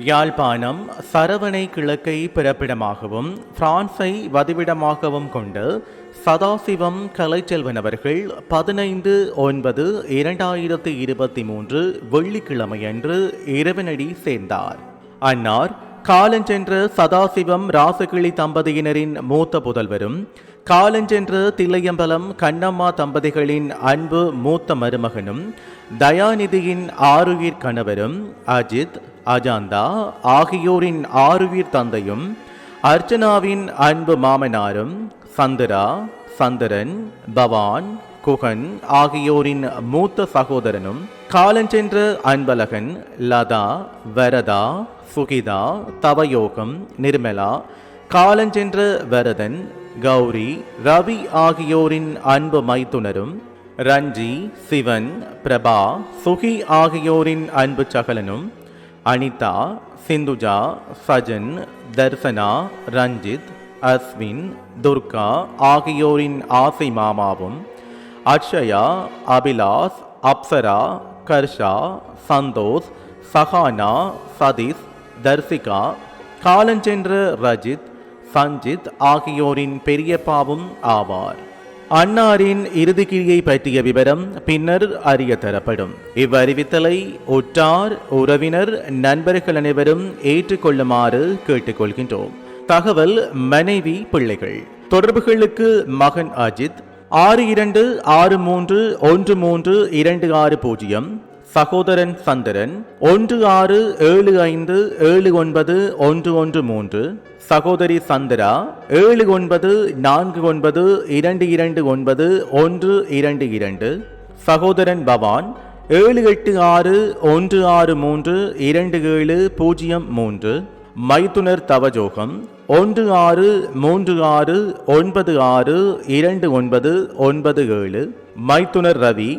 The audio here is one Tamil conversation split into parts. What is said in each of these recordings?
யாழ்ப்பாணம் சரவணை கிழக்கை பிறப்பிடமாகவும் பிரான்ஸை வதிவிடமாகவும் கொண்டு சதாசிவம் கலைச்செல்வன் அவர்கள் 15/9/2023 வெள்ளிக்கிழமையன்று இறைவனடி சேர்ந்தார். அன்னார் காலஞ்சென்ற சதாசிவம் ராசகிளி தம்பதியினரின் மூத்த புதல்வரும் காலஞ்சென்ற தில்லையம்பலம் கண்ணம்மா தம்பதிகளின் அன்பு மூத்த மருமகனும் தயாநிதியின் ஆருயிர் கணவரும் அஜித் அஜாந்தா ஆகியோரின் ஆருயிர் தந்தையும் அர்ச்சனாவின் அன்பு மாமனாரும் சந்திரா சந்திரன் பவான் குகன் ஆகியோரின் மூத்த சகோதரனும் காலஞ்சென்ற அன்பழகன் லதா வரதா சுகிதா தவயோகம் நிர்மலா காலஞ்சென்ற வரதன் கௌரி ரவி ஆகியோரின் அன்பு மைத்துனரும் ரஞ்சி சிவன் பிரபா சுகி ஆகியோரின் அன்பு சகலனும் அனிதா சிந்துஜா சஜன் தர்சனா ரஞ்சித் அஸ்வின் துர்கா ஆகியோரின் ஆசை மாமாவும் அக்ஷயா அபிலாஸ் அப்சரா கர்ஷா சந்தோஷ் சஹானா சதீஷ் தர்சிகா காலஞ்சென்ற ரஜித் சஞ்சித் ஆகியோரின் பெரியப்பாவும் ஆவார். அன்னாரின் இறுதிக்கிரியை பற்றிய விவரம் பின்னர் அறிய தரப்படும். இவ்வறிவித்தலை உற்றார் உறவினர் நண்பர்கள் அனைவரும் ஏற்றுக்கொள்ளுமாறு கேட்டுக்கொள்கின்றோம். தகவல் மனைவி பிள்ளைகள் தொடர்புகளுக்கு மகன் அஜித் 62631326 சகோதரன் சந்திரன் 1675791113 சகோதரி சந்திரா 7949229122 சகோதரன் பவான் 7861632703 மைத்துனர் தவஜோகம் 1636962997 மைத்துனர் ரவி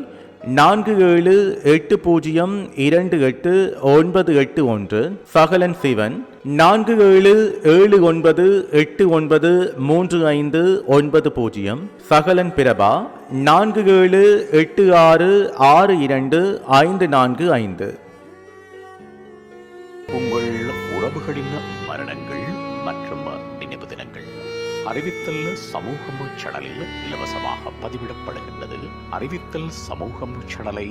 47802891 சகலன் சிவன் 4779893590 சகலன் பிரபா 4786625445. உங்கள் உறவுகளின் மரணங்கள் மற்றும் நினைவு தினங்கள் அறிவித்தல் சமூகம் சேனலில் இலவசமாக பதிவிடப்படுகின்றது. அறிவித்தல் சமூகம் சேனலை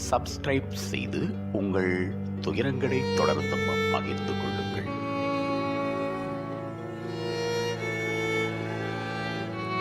சப்ஸ்கிரைப் செய்து உங்கள் துயரங்களை தொடர்ந்தும் பகிர்ந்து கொள்ளுங்கள்.